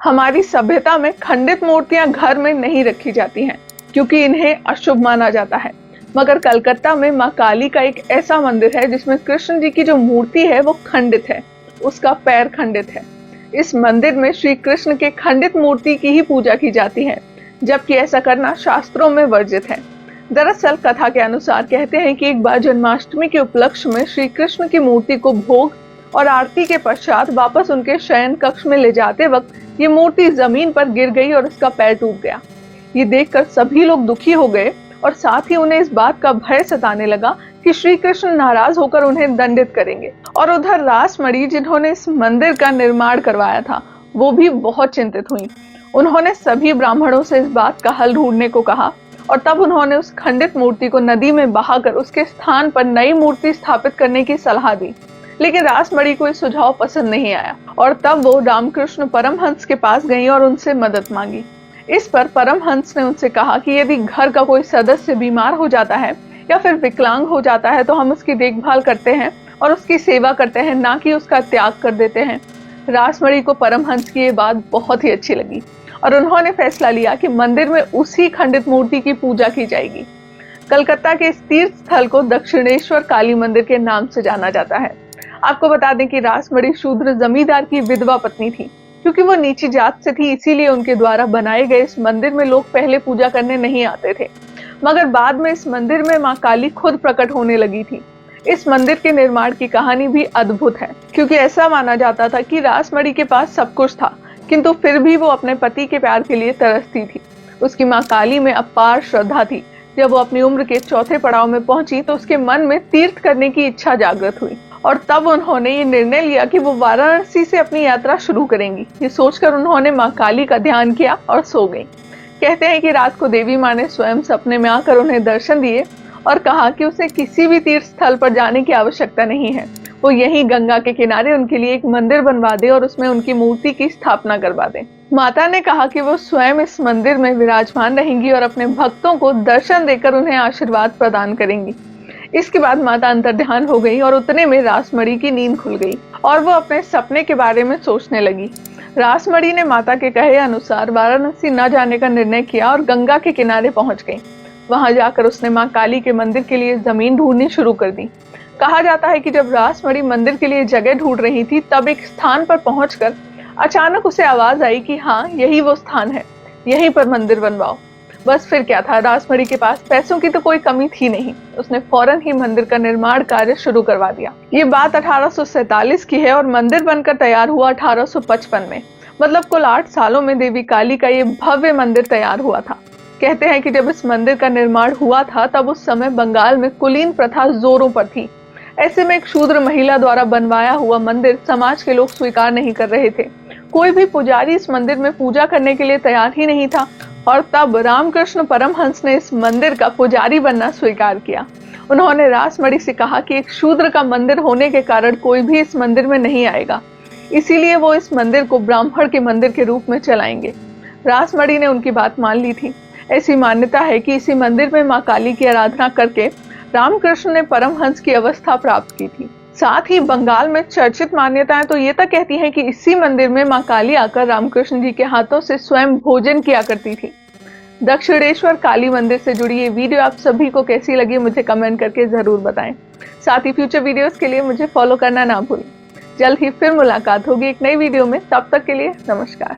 हमारी सभ्यता में खंडित मूर्तियां घर में नहीं रखी जाती हैं क्योंकि इन्हें अशुभ माना जाता है। मगर कलकत्ता में मां काली का एक ऐसा मंदिर है जिसमें कृष्ण जी की जो मूर्ति है वो खंडित है, उसका पैर खंडित है। इस मंदिर में श्री कृष्ण के खंडित मूर्ति की ही पूजा की जाती है, जबकि ऐसा करना शास्त्रों में वर्जित है। दरअसल कथा के अनुसार कहते हैं कि एक बार जन्माष्टमी के उपलक्ष्य में श्री कृष्ण की मूर्ति को भोग और आरती के पश्चात वापस उनके शयन कक्ष में ले जाते वक्त ये मूर्ति जमीन पर गिर गई और उसका पैर टूट गया। ये देखकर सभी लोग दुखी हो गए और साथ ही उन्हें इस बात का भय सताने लगा कि श्री कृष्ण नाराज होकर उन्हें दंडित करेंगे। और उधर रासमणी जिन्होंने इस मंदिर का निर्माण करवाया था वो भी बहुत चिंतित हुई। उन्होंने सभी ब्राह्मणों से इस बात का हल ढूंढने को कहा और तब उन्होंने उस खंडित मूर्ति को नदी में बहाकर उसके स्थान पर नई मूर्ति स्थापित करने की सलाह दी। लेकिन रासमणी को ये सुझाव पसंद नहीं आया और तब वो रामकृष्ण परमहंस के पास गई और उनसे मदद मांगी। इस पर परमहंस ने उनसे कहा कि यदि घर का कोई सदस्य बीमार हो जाता है या फिर विकलांग हो जाता है तो हम उसकी देखभाल करते हैं और उसकी सेवा करते हैं, ना कि उसका त्याग कर देते हैं। रासमणी को परमहंस की ये बात बहुत ही अच्छी लगी और उन्होंने फैसला लिया कि मंदिर में उसी खंडित मूर्ति की पूजा की जाएगी। कलकत्ता के इस तीर्थ स्थल को दक्षिणेश्वर काली मंदिर के नाम से जाना जाता है। आपको बता दें कि रासमणी शूद्र जमींदार की विधवा पत्नी थी। क्योंकि वो नीची जात से थी, इसीलिए उनके द्वारा बनाए गए इस मंदिर में लोग पहले पूजा करने नहीं आते थे, मगर बाद में इस मंदिर में मां काली खुद प्रकट होने लगी थी। इस मंदिर के निर्माण की कहानी भी अद्भुत है, क्योंकि ऐसा माना जाता था कि रासमणी के पास सब कुछ था, किंतु फिर भी वो अपने पति के प्यार के लिए तरसती थी। उसकी मां काली में अपार श्रद्धा थी। जब वो अपनी उम्र के चौथे पड़ाव में पहुंची तो उसके मन में तीर्थ करने की इच्छा जागृत हुई और तब उन्होंने ये निर्णय लिया कि वो वाराणसी से अपनी यात्रा शुरू करेंगी। ये सोचकर उन्होंने मां काली का ध्यान किया और सो गई। कहते हैं कि रात को देवी मां ने स्वयं सपने में आकर उन्हें दर्शन दिए और कहा कि उसे किसी भी तीर्थ स्थल पर जाने की आवश्यकता नहीं है, वो यहीं गंगा के किनारे उनके लिए एक मंदिर बनवा दे और उसमें उनकी मूर्ति की स्थापना करवा दे। माता ने कहा कि वो स्वयं इस मंदिर में विराजमान रहेंगी और अपने भक्तों को दर्शन देकर उन्हें आशीर्वाद प्रदान करेंगी। इसके बाद माता अंतर्ध्यान हो गई और उतने में रासमणी की नींद खुल गई और वो अपने सपने के बारे में सोचने लगी। रासमणी ने माता के कहे अनुसार वाराणसी न जाने का निर्णय किया और गंगा के किनारे पहुंच गई। वहां जाकर उसने मां काली के मंदिर के लिए जमीन ढूंढनी शुरू कर दी। कहा जाता है कि जब रासमणी मंदिर के लिए जगह ढूंढ रही थी तब एक स्थान पर पहुंचकर अचानक उसे आवाज आई कि हाँ, यही वो स्थान है, यहीं पर मंदिर बनवाओ। बस फिर क्या था, रासमणी के पास पैसों की तो कोई कमी थी नहीं। उसने फौरन ही मंदिर का निर्माण कार्य शुरू करवा दिया। ये बात 1847 की है और मंदिर बनकर तैयार हुआ 1855 में। मतलब कुल 8 सालों में देवी काली का ये भव्य मंदिर तैयार हुआ था। कहते हैं कि जब इस मंदिर का निर्माण हुआ था तब उस समय बंगाल में कुलीन प्रथा जोरों पर थी। ऐसे में एक शूद्र महिला द्वारा बनवाया हुआ मंदिर समाज के लोग स्वीकार नहीं कर रहे थे। कोई भी पुजारी इस मंदिर में पूजा करने के लिए तैयार ही नहीं था और तब रामकृष्ण परमहंस ने इस मंदिर का पुजारी बनना स्वीकार किया। उन्होंने रासमणी से कहा कि एक शूद्र का मंदिर होने के कारण कोई भी इस मंदिर में नहीं आएगा, इसीलिए वो इस मंदिर को ब्राह्मण के मंदिर के रूप में चलाएंगे। रासमणी ने उनकी बात मान ली थी। ऐसी मान्यता है कि इसी मंदिर में मां काली की आराधना करके रामकृष्ण ने परमहंस की अवस्था प्राप्त की थी। साथ ही बंगाल में चर्चित मान्यताएं तो ये तक कहती हैं कि इसी मंदिर में मां काली आकर रामकृष्ण जी के हाथों से स्वयं भोजन किया करती थी। दक्षिणेश्वर काली मंदिर से जुड़ी ये वीडियो आप सभी को कैसी लगी मुझे कमेंट करके जरूर बताएं। साथ ही फ्यूचर वीडियोस के लिए मुझे फॉलो करना ना भूलें। जल्द ही फिर मुलाकात होगी एक नई वीडियो में, तब तक के लिए नमस्कार।